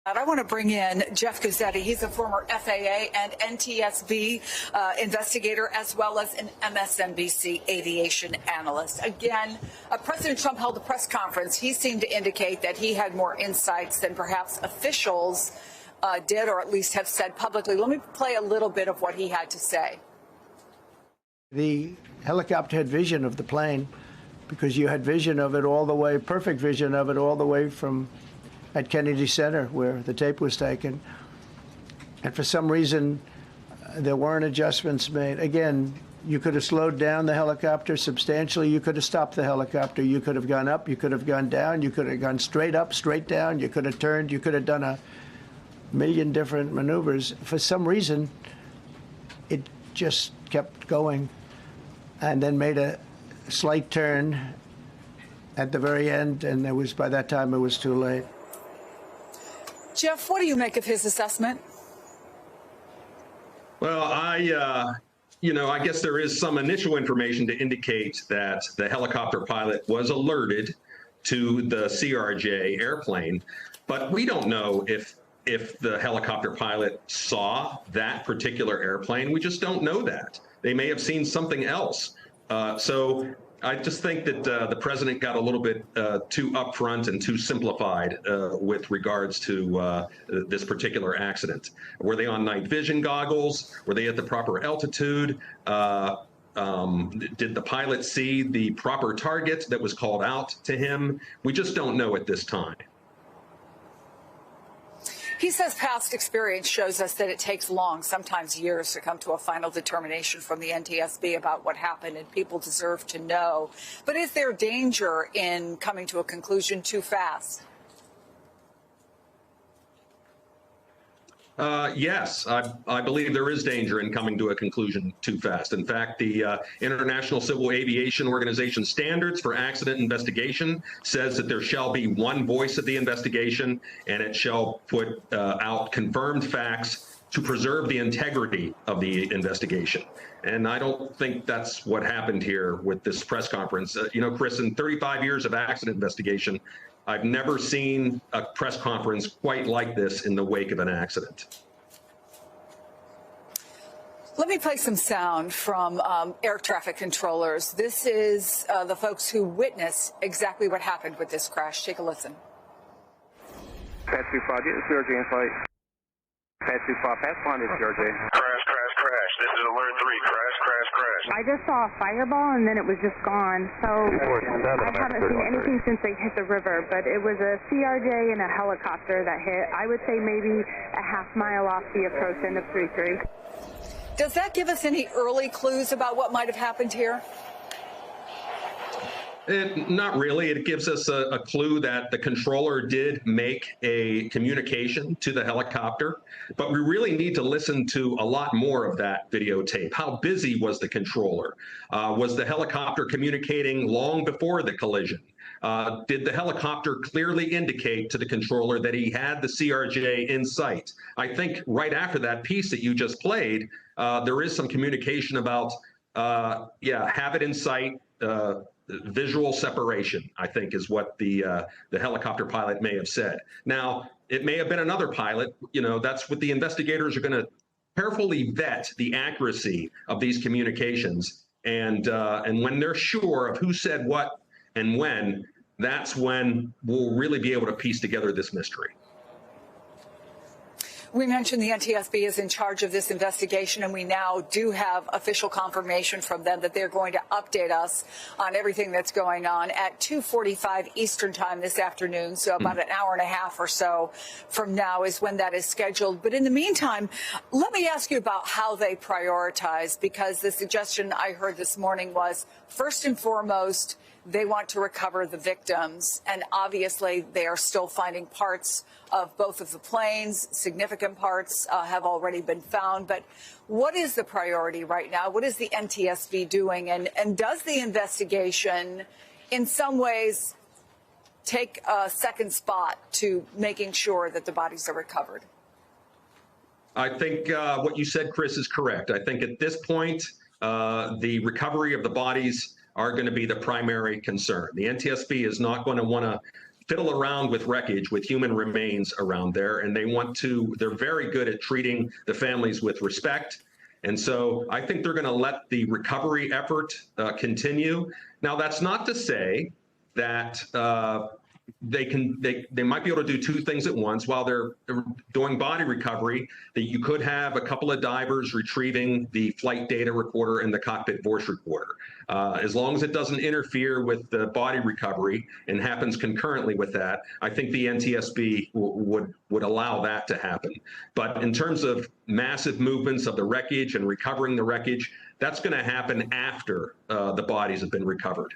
I want to bring in Jeff Guzzetti. He's a former FAA and NTSB investigator, as well as an MSNBC aviation analyst. Again, President Trump held a press conference. He seemed to indicate that he had more insights than perhaps officials did, or at least have said publicly. Let me play a little bit of what he had to say. The helicopter had vision of the plane because you had vision of it all the way, perfect vision of it all the way from at Kennedy Center where the tape was taken. And for some reason, there weren't adjustments made. Again, you could have slowed down the helicopter substantially. You could have stopped the helicopter. You could have gone up. You could have gone down. You could have gone straight up, straight down. You could have turned. You could have done a million different maneuvers. For some reason, it just kept going and then made a slight turn at the very end. And it was, by that time, it was too late. Jeff, what do you make of his assessment? Well, I guess there is some initial information to indicate that the helicopter pilot was alerted to the CRJ airplane, but we don't know if the helicopter pilot saw that particular airplane. We just don't know that. They may have seen something else. So I just think that the president got a little bit too upfront and too simplified with regards to this particular accident. Were they on night vision goggles? Were they at the proper altitude? Did the pilot see the proper target that was called out to him? We just don't know at this time. He says past experience shows us that it takes long, sometimes years, to come to a final determination from the NTSB about what happened, and people deserve to know. But is there danger in coming to a conclusion too fast? Yes, I believe there is danger in coming to a conclusion too fast. In fact, the International Civil Aviation Organization standards for accident investigation says that there shall be one voice of the investigation, and it shall put out confirmed facts to preserve the integrity of the investigation. And I don't think that's what happened here with this press conference. Chris, in 35 years of accident investigation, I've never seen a press conference quite like this in the wake of an accident. Let me play some sound from air traffic controllers. This is the folks who witnessed exactly what happened with this crash. Take a listen. Pass 25, get the CRJ in flight. Pass 25, pass behind this CRJ. Crash. This is alert 3. Crash. I just saw a fireball and then it was just gone. So I haven't seen anything since they hit the river, but it was a CRJ and a helicopter that hit. I would say maybe a half-mile off the approach end of 33. Does that give us any early clues about what might have happened here? Not really. It gives us a clue that the controller did make a communication to the helicopter, but we really need to listen to a lot more of that videotape. How busy was the controller? Was the helicopter communicating long before the collision? Did the helicopter clearly indicate to the controller that he had the CRJ in sight? I think right after that piece that you just played, there is some communication about, have it in sight, visual separation, I think, is what the helicopter pilot may have said. Now, it may have been another pilot. That's what the investigators are going to carefully vet the accuracy of these communications. And when they're sure of who said what and when, that's when we'll really be able to piece together this mystery. We mentioned the NTSB is in charge of this investigation, and we now do have official confirmation from them that they're going to update us on everything that's going on at 2:45 Eastern time this afternoon. So about an hour and a half or so from now is when that is scheduled. But in the meantime, let me ask you about how they prioritize, because the suggestion I heard this morning was, first and foremost, they want to recover the victims, and obviously they are still finding parts of both of the planes. Significant parts have already been found. But what is the priority right now? What is the NTSB doing? And does the investigation in some ways take a second spot to making sure that the bodies are recovered? I think what you said, Chris, is correct. I think at this point, the recovery of the bodies are going to be the primary concern. The NTSB is not going to want to fiddle around with wreckage, with human remains around there, and they're very good at treating the families with respect. And so I think they're going to let the recovery effort continue. Now, that's not to say that they might be able to do two things at once while they're doing body recovery, that you could have a couple of divers retrieving the flight data recorder and the cockpit voice recorder. As long as it doesn't interfere with the body recovery and happens concurrently with that, I think the NTSB would allow that to happen. But in terms of massive movements of the wreckage and recovering the wreckage, that's going to happen after the bodies have been recovered.